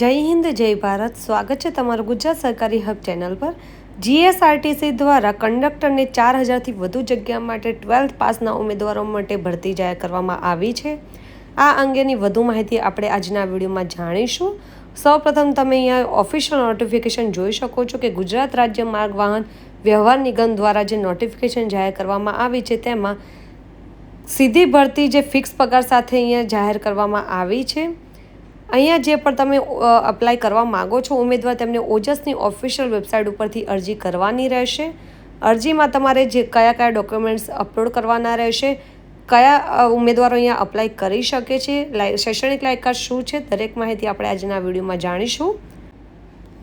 જય હિન્દ જય ભારત। સ્વાગત છે તમારું ગુજરાત સરકારી હબ ચેનલ પર। જીએસઆરટીસી દ્વારા કંડક્ટરની 4000થી વધુ જગ્યા માટે 12th પાસના ઉમેદવારો માટે ભરતી જાહેર કરવામાં આવી છે। આ અંગેની વધુ માહિતી આપણે આજના વિડીયોમાં જાણીશું। સૌપ્રથમ તમે અહીંયા ઓફિશિયલ નોટિફિકેશન જોઈ શકો છો કે ગુજરાત રાજ્ય માર્ગ વાહન વ્યવહાર નિગમ દ્વારા જે નોટિફિકેશન જાહેર કરવામાં આવી છે તેમાં સીધી ભરતી જે ફિક્સ પગાર સાથે અહીંયા જાહેર કરવામાં આવી છે। અહીંયા જે પણ તમે અપ્લાય કરવા માગો છો ઉમેદવાર તેમને ઓજસની ઓફિશિયલ વેબસાઇટ ઉપરથી અરજી કરવાની રહેશે। અરજીમાં તમારે જે કયા ડોક્યુમેન્ટ્સ અપલોડ કરવાના રહેશે, કયા ઉમેદવારો અહીંયા અપ્લાય કરી શકે છે, શૈક્ષણિક લાયકાત શું છે, દરેક માહિતી આપણે આજના વિડીયોમાં જાણીશું।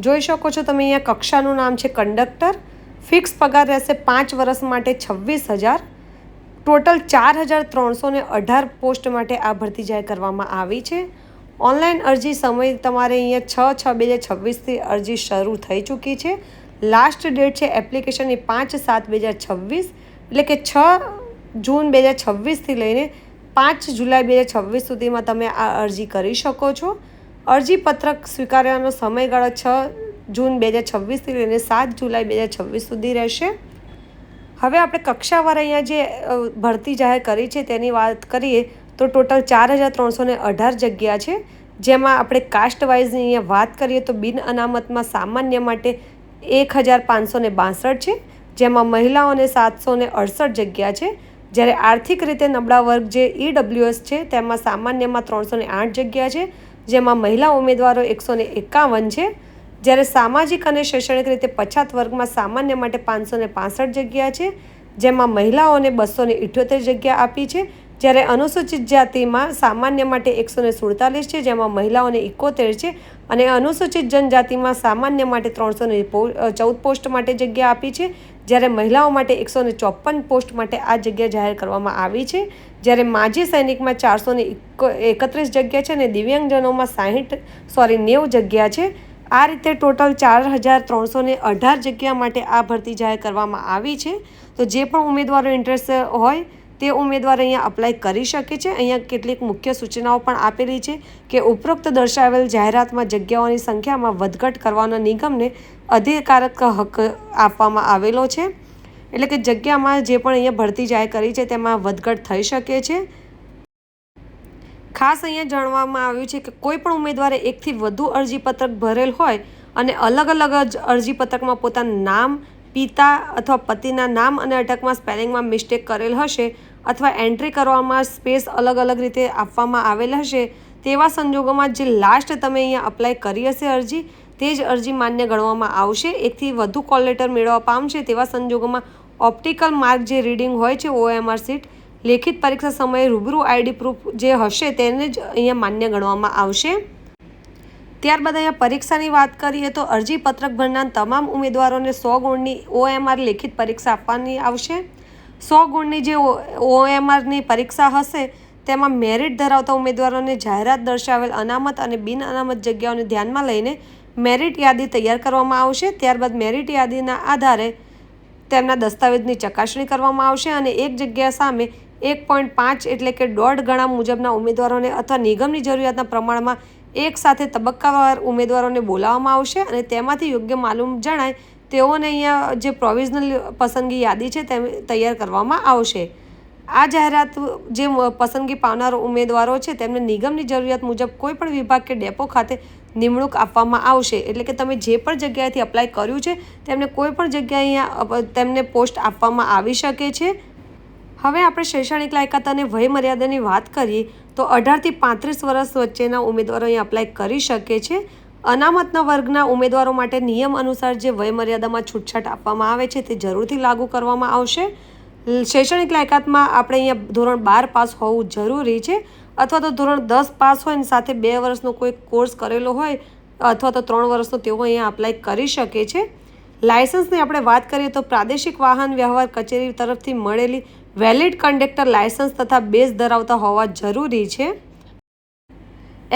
જોઈ શકો છો તમે અહીંયા કક્ષાનું નામ છે કંડક્ટર। ફિક્સ પગાર રહેશે 5 વર્ષ માટે 26,000। ટોટલ 4,318 પોસ્ટ માટે આ ભરતી જાહેર કરવામાં આવી છે। ઓનલાઈન અરજી સમય તમારે અહીંયા 6/6/2026થી અરજી શરૂ થઈ ચૂકી છે। લાસ્ટ ડેટ છે એપ્લિકેશનની 5/7/2026, એટલે કે 6 જૂન 2026થી લઈને 5 જુલાઈ 2026 સુધીમાં તમે આ અરજી કરી શકો છો। અરજીપત્રક સ્વીકારવાનો સમયગાળો 6 જૂન 2026થી લઈને 7 જુલાઈ 2026 સુધી રહેશે। હવે આપણે કક્ષાવાર અહીંયા જે ભરતી જાહેર કરી છે તેની વાત કરીએ તો ટોટલ 4,318 જગ્યા છે, જેમાં આપણે કાસ્ટ વાઇઝની અહીંયા વાત કરીએ તો બિન અનામતમાં સામાન્ય માટે 1,562 છે, જેમાં મહિલાઓને 768 જગ્યા છે। જ્યારે આર્થિક રીતે નબળા વર્ગ જે EWS છે તેમાં સામાન્યમાં 308 જગ્યા છે, જેમાં મહિલા ઉમેદવારો 151 છે। જ્યારે સામાજિક અને શૈક્ષણિક રીતે પછાત વર્ગમાં સામાન્ય માટે 565 જગ્યા છે, જેમાં મહિલાઓને 278 જગ્યા આપી છે। જ્યારે અનુસૂચિત જાતિમાં સામાન્ય માટે 147 છે, જેમાં મહિલાઓને 71 છે, અને અનુસૂચિત જનજાતિમાં સામાન્ય માટે 314 પોસ્ટ માટે જગ્યા આપી છે। જ્યારે મહિલાઓ માટે 154 પોસ્ટ માટે આ જગ્યા જાહેર કરવામાં આવી છે। જ્યારે માજી સૈનિકમાં 431 જગ્યા છે અને દિવ્યાંગજનોમાં 90 જગ્યા છે। આ રીતે ટોટલ 4,318 જગ્યા માટે આ ભરતી જાહેર કરવામાં આવી છે। તો જે પણ ઉમેદવારો ઇન્ટરેસ્ટ હોય તે ઉમેદવાર અહીંયા અપ્લાય કરી શકે છે। અહીંયા કેટલીક મુખ્ય સૂચનાઓ પણ આપેલી છે કે ઉપરોક્ત દર્શાવેલ જાહેરાતમાં જગ્યાઓની સંખ્યામાં વધઘટ કરવાનો નિગમને અધિકારક હક આપવામાં આવેલો છે, એટલે કે જગ્યામાં જે પણ અહીંયા ભરતી જાહેર કરી છે તેમાં વધઘટ થઈ શકે છે। ખાસ અહીંયા જાણવામાં આવ્યું છે કે કોઈ પણ ઉમેદવારે એકથી વધુ અરજીપત્રક ભરેલ હોય અને અલગ અલગ અરજીપત્રકમાં પોતાનું નામ, પિતા અથવા પતિના નામ અને અટકમાં સ્પેલિંગમાં મિસ્ટેક કરેલ હશે અથવા એન્ટ્રી કરવામાં સ્પેસ અલગ અલગ રીતે આપવામાં આવેલ હશે, તેવા સંજોગોમાં જે લાસ્ટ તમે અહીંયા અપ્લાય કરી હશે અરજી તે જ અરજી માન્ય ગણવામાં આવશે। એકથી વધુ કોલ લેટર મેળવવા પામશે તેવા સંજોગોમાં ઓપ્ટિકલ માર્ક જે રીડિંગ હોય છે OMR સીટ, લેખિત પરીક્ષા સમયે રૂબરૂ ID પ્રૂફ જે હશે તેને જ અહીંયા માન્ય ગણવામાં આવશે। ત્યારબાદ અહીંયા પરીક્ષાની વાત કરીએ તો અરજીપત્રક ભરનાર તમામ ઉમેદવારોને 100 ગુણની OMR લેખિત પરીક્ષા આપવાની આવશે। 100 ગુણની જે OMRની પરીક્ષા હશે તેમાં મેરિટ ધરાવતા ઉમેદવારોને જાહેરાત દર્શાવેલ અનામત અને બિન અનામત જગ્યાઓને ધ્યાનમાં લઈને મેરિટ યાદી તૈયાર કરવામાં આવશે। ત્યારબાદ મેરિટ યાદીના આધારે તેમના દસ્તાવેજની ચકાસણી કરવામાં આવશે અને એક જગ્યા સામે 1.5 એટલે કે 1.5 ગણા મુજબના ઉમેદવારોને અથવા નિગમની જરૂરિયાતના પ્રમાણમાં એક સાથે તબક્કાવાર ઉમેદવારોને બોલાવવામાં આવશે અને તેમાંથી યોગ્ય માલુમ જણાય તેઓને અહીંયા જે પ્રોવિઝનલ પસંદગી યાદી છે તે તૈયાર કરવામાં આવશે। આ જાહેરાત જે પસંદગી પામનાર ઉમેદવારો છે તેમને નિગમની જરૂરિયાત મુજબ કોઈપણ વિભાગ કે ડેપો ખાતે નિમણૂક આપવામાં આવશે, એટલે કે તમે જે પણ જગ્યાએથી અપ્લાય કર્યું છે તેમને કોઈ પણ જગ્યાએ અહીંયા તેમને પોસ્ટ આપવામાં આવી શકે છે। હવે આપણે શૈક્ષણિક લાયકાત અને વય મર્યાદાની વાત કરીએ તો 18થી 35 વર્ષ વચ્ચેના ઉમેદવારો અહીંયા અપ્લાય કરી શકે છે। અનામતના વર્ગના ઉમેદવારો માટે નિયમ અનુસાર જે વય મર્યાદામાં છૂટછાટ આપવામાં આવે છે તે જરૂરથી લાગુ કરવામાં આવશે। શૈક્ષણિક લાયકાતમાં આપણે અહીંયા ધોરણ 12 પાસ હોવું જરૂરી છે, અથવા તો ધોરણ 10 પાસ હોય અને સાથે 2 વર્ષનો કોઈ કોર્સ કરેલો હોય અથવા તો 3 વર્ષનો તેઓ અહીંયા અપ્લાય કરી શકે છે। લાયસન્સની આપણે વાત કરીએ તો પ્રાદેશિક વાહન વ્યવહાર કચેરી તરફથી મળેલી વેલિડ કંડક્ટર લાયસન્સ તથા બેઝ ધરાવતા હોવા જરૂરી છે।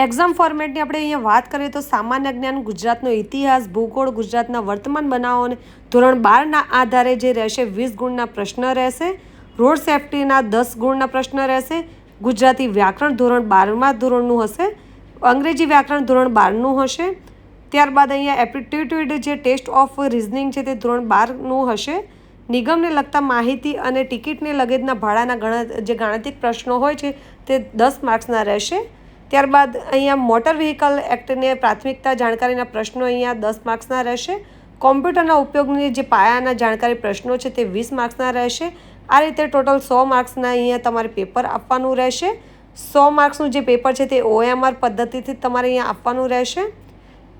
એક્ઝામ ફોર્મેટની આપણે અહીંયા વાત કરીએ તો સામાન્ય જ્ઞાન, ગુજરાતનો ઇતિહાસ, ભૂગોળ, ગુજરાતના વર્તમાન બનાવો અને ધોરણ 12ના આધારે જે રહેશે 20 ગુણના પ્રશ્ન રહેશે। રોડ સેફ્ટીના 10 ગુણના પ્રશ્ન રહેશે। ગુજરાતી વ્યાકરણ ધોરણ 12મા ધોરણનું હશે। અંગ્રેજી વ્યાકરણ ધોરણ 12નું હશે। ત્યારબાદ અહીંયા એપ્ટિટ્યૂડ જે ટેસ્ટ ઓફ રિઝનિંગ છે તે ધોરણ 12નું હશે। નિગમને લગતા માહિતી અને ટિકિટને લગેજના ભાડાના જે ગાણિતિક પ્રશ્નો હોય છે તે 10 માર્ક્સના રહેશે। ત્યારબાદ અહીંયા મોટર વ્હીકલ એક્ટને પ્રાથમિકતા જાણકારીના પ્રશ્નો અહીંયા 10 માર્ક્સના રહેશે। કોમ્પ્યુટરના ઉપયોગની જે પાયાના જાણકારી પ્રશ્નો છે તે 20 માર્ક્સના રહેશે। આ રીતે ટોટલ 100 માર્ક્સના અહીંયા તમારે પેપર આપવાનું રહેશે। 100 માર્ક્સનું જે પેપર છે તે OMR પદ્ધતિથી તમારે અહીંયા આપવાનું રહેશે।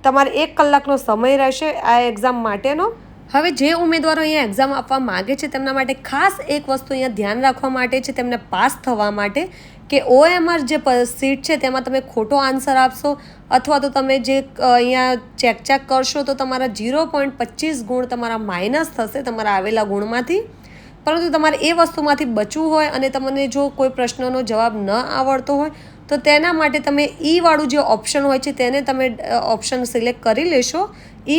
તમારે 1 કલાકનો સમય રહેશે આ એક્ઝામ માટેનો। હવે જે ઉમેદવારો અહીંયા એક્ઝામ આપવા માગે છે તેમના માટે ખાસ એક વસ્તુ અહીંયા ધ્યાન રાખવા માટે છે, તેમને પાસ થવા માટે કે OMR જે સીટ છે તેમાં તમે ખોટો આન્સર આપશો અથવા તો તમે જે અહીંયા ચેક કરશો તો તમારા 0.25 ગુણ તમારા માઇનસ થશે તમારા આવેલા ગુણમાંથી। પરંતુ તમારે એ વસ્તુમાંથી બચવું હોય અને તમને જો કોઈ પ્રશ્નનો જવાબ ન આવડતો હોય તો તેના માટે તમે વાળું જે ઓપ્શન હોય છે તેને તમે ઓપ્શન સિલેક્ટ કરી લેશો।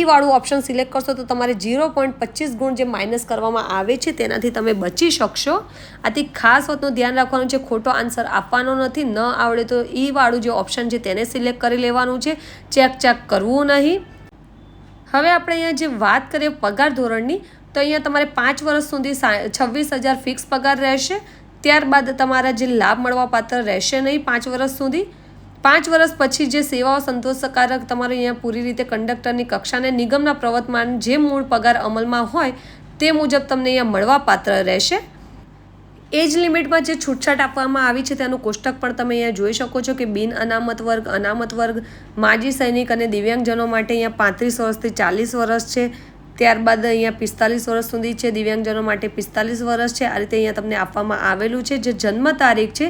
વાળું ઓપ્શન સિલેક્ટ કરશો તો તમારે 0.25 ગુણ જે માઇનસ કરવામાં આવે છે તેનાથી તમે બચી શકશો। આથી ખાસ વાતનું ધ્યાન રાખવાનું છે, ખોટો આન્સર આપવાનો નથી। ન આવડે તો વાળું જે ઓપ્શન છે તેને સિલેક્ટ કરી લેવાનું છે, ચેક કરવું નહીં। હવે આપણે અહીંયા જે વાત કરીએ પગાર ધોરણની તો અહીંયા તમારે 5 વર્ષ સુધી 26,000 ફિક્સ પગાર રહેશે। ત્યારબાદ તમારા જે લાભ મળવાપાત્ર રહેશે નહીં 5 વર્ષ સુધી। 5 વર્ષ પછી જે સેવાઓ સંતોષકારક તમારે અહીંયા પૂરી રીતે કંડક્ટરની કક્ષાને નિગમના પ્રવર્તમાન જે મૂળ પગાર અમલમાં હોય તે મુજબ તમને અહીંયા મળવાપાત્ર રહેશે। એજ લિમિટમાં જે છૂટછાટ આપવામાં આવી છે તેનું કોષ્ટક પણ તમે અહીંયા જોઈ શકો છો કે બિન અનામત વર્ગ, અનામત વર્ગ, માજી સૈનિક અને દિવ્યાંગજનો માટે અહીંયા 35 વર્ષથી 40 વર્ષ છે। ત્યારબાદ અહીંયા 45 વર્ષ સુધી છે, દિવ્યાંગજનો માટે 45 વર્ષ છે। આ રીતે અહીંયા તમને આપવામાં આવેલું છે। જે જન્મ તારીખ છે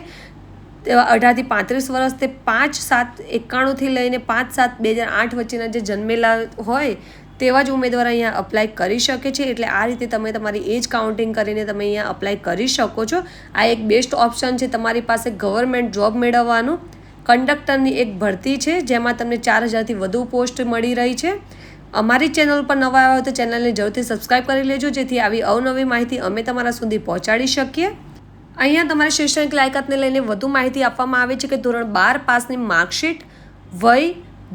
18 થી 35 વર્ષ તે 5/7/91થી લઈને 5/7/2008 વચ્ચેના જે જન્મેલા હોય તેવા જ ઉમેદવાર અહીંયા અપ્લાય કરી શકે છે। એટલે આ રીતે તમે તમારી એજ કાઉન્ટિંગ કરીને તમે અહીંયા અપ્લાય કરી શકો છો। આ એક બેસ્ટ ઓપ્શન છે તમારી પાસે ગવર્મેન્ટ જોબ મેળવવાનું। કંડક્ટરની એક ભરતી છે જેમાં તમને 4000થી વધુ પોસ્ટ મળી રહી છે। અમારી ચેનલ પર નવા આવ્યા હોય તો ચેનલને જરૂરથી સબસ્ક્રાઈબ કરી લેજો જેથી આવી અવનવી માહિતી અમે તમારા સુધી પહોંચાડી શકીએ। અહીંયા તમારી શૈક્ષણિક લાયકાતને લઈને વધુ માહિતી આપવામાં આવે છે કે ધોરણ 12 પાસની માર્કશીટ, વય,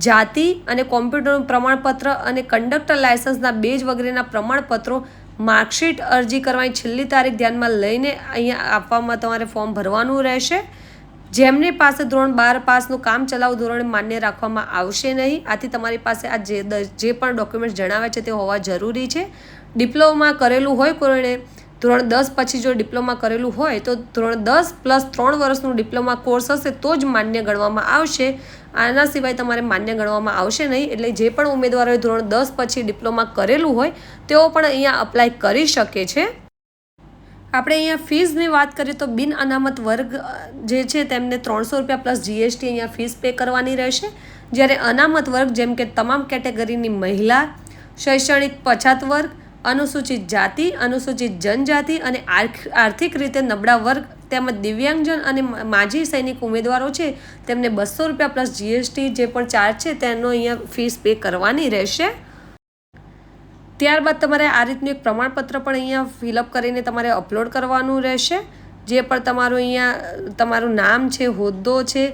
જાતિ અને કોમ્પ્યુટરનું પ્રમાણપત્ર અને કંડક્ટર લાયસન્સના બેજ વગેરેના પ્રમાણપત્રો, માર્કશીટ અરજી કરવાની છેલ્લી તારીખ ધ્યાનમાં લઈને અહીંયા આપવામાં તમારે ફોર્મ ભરવાનું રહેશે। જેમની પાસે ધોરણ 12 પાસનું કામ ચલાઉ ધોરણે માન્ય રાખવામાં આવશે નહીં। આથી તમારી પાસે આ જે પણ ડોક્યુમેન્ટ્સ જણાવ્યા છે તે હોવા જરૂરી છે। ડિપ્લોમા કરેલું હોય કોઈને ધોરણ 10 પછી જો ડિપ્લોમા કરેલું હોય તો ધોરણ 10 + 3 વર્ષનું ડિપ્લોમા કોર્સ હશે તો જ માન્ય ગણવામાં આવશે। આના સિવાય તમારે માન્ય ગણવામાં આવશે નહીં। એટલે જે પણ ઉમેદવારોએ ધોરણ 10 પછી ડિપ્લોમા કરેલું હોય તેઓ પણ અહીંયા અપ્લાય કરી શકે છે। આપણે અહીંયા ફીસની વાત કરીએ તો બિન અનામત વર્ગ જે છે તેમને 300 રૂપિયા પ્લસ GST અહીંયા ફીસ પે કરવાની રહેશે। જ્યારે અનામત વર્ગ જેમ કે તમામ કેટેગરીની મહિલા, શૈક્ષણિક પછાત વર્ગ, અનુસૂચિત જાતિ, અનુસૂચિત જનજાતિ અને આર્થિક રીતે નબળા વર્ગ તેમજ દિવ્યાંગજન અને માજી સૈનિક ઉમેદવારો છે તેમને 200 રૂપિયા પ્લસ GST જે પણ ચાર્જ છે તેનો અહીંયા ફીસ પે કરવાની રહેશે। ત્યારબાદ તમારે આ રીતનું એક પ્રમાણપત્ર પણ અહીંયા ફિલઅપ કરીને તમારે અપલોડ કરવાનું રહેશે। જે પણ તમારું અહીંયા તમારું નામ છે, હોદ્દો છે,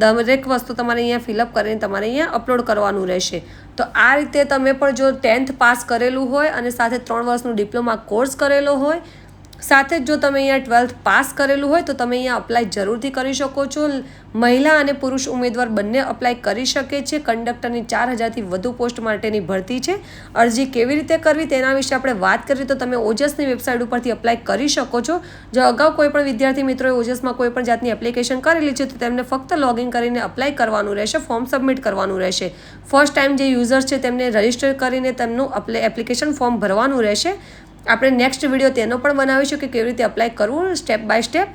દરેક વસ્તુ તમારે અહીંયા ફિલઅપ કરીને તમારે અહીંયા અપલોડ કરવાનું રહેશે। તો આ રીતે તમે પણ જો 10th પાસ કરેલું હોય અને સાથે 3 વર્ષનું ડિપ્લોમા કોર્સ કરેલો હોય, સાથે જ જો તમે અહીંયા 12th પાસ કરેલું હોય તો તમે અહીંયા અપ્લાય જરૂરથી કરી શકો છો। મહિલા અને પુરુષ ઉમેદવાર બંને અપ્લાય કરી શકે છે। કંડક્ટરની 4000થી વધુ પોસ્ટ માટેની ભરતી છે। અરજી કેવી રીતે કરવી તેના વિશે આપણે વાત કરીએ તો તમે ઓજસની વેબસાઇટ ઉપરથી અપ્લાય કરી શકો છો। જો અગાઉ કોઈ પણ વિદ્યાર્થી મિત્રોએ ઓજસમાં કોઈ પણ જાતની એપ્લિકેશન કરેલી છે તો તેમને ફક્ત લોગિન કરીને અપ્લાય કરવાનું રહેશે, ફોર્મ સબમિટ કરવાનું રહેશે। ફર્સ્ટ ટાઈમ જે યુઝર્સ છે તેમને રજિસ્ટર કરીને તેમનું એપ્લિકેશન ફોર્મ ભરવાનું રહેશે। આપણે નેક્સ્ટ વિડીયો તેનો પણ બનાવીશું કે કેવી રીતે અપ્લાય કરવું સ્ટેપ બાય સ્ટેપ।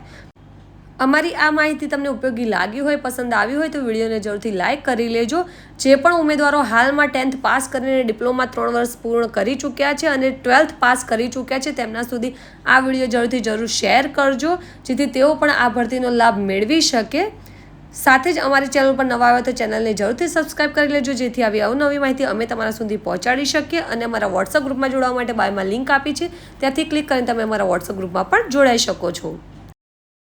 અમારી આ માહિતી તમને ઉપયોગી લાગી હોય, પસંદ આવી હોય તો વિડીયોને જરૂરથી લાઇક કરી લેજો। જે પણ ઉમેદવારો હાલમાં 10th પાસ કરીને ડિપ્લોમા 3 વર્ષ પૂર્ણ કરી ચૂક્યા છે અને 12th પાસ કરી ચૂક્યા છે તેમના સુધી આ વિડીયો જરૂર શેર કરજો જેથી તેઓ પણ આ ભરતીનો લાભ મેળવી શકે। સાથે જ અમારી ચેનલ પર નવા આવ્યા તો ચેનલને જરૂરથી સબસ્ક્રાઇબ કરી લેજો જેથી આવી અવનવી માહિતી અમે તમારા સુધી પહોંચાડી શકીએ। અને અમારા વોટ્સઅપ ગ્રુપમાં જોડાવા માટે બાયમાં લિંક આપી છે ત્યાંથી ક્લિક કરીને તમે અમારા વોટ્સઅપ ગ્રુપમાં પણ જોડાઈ શકો છો।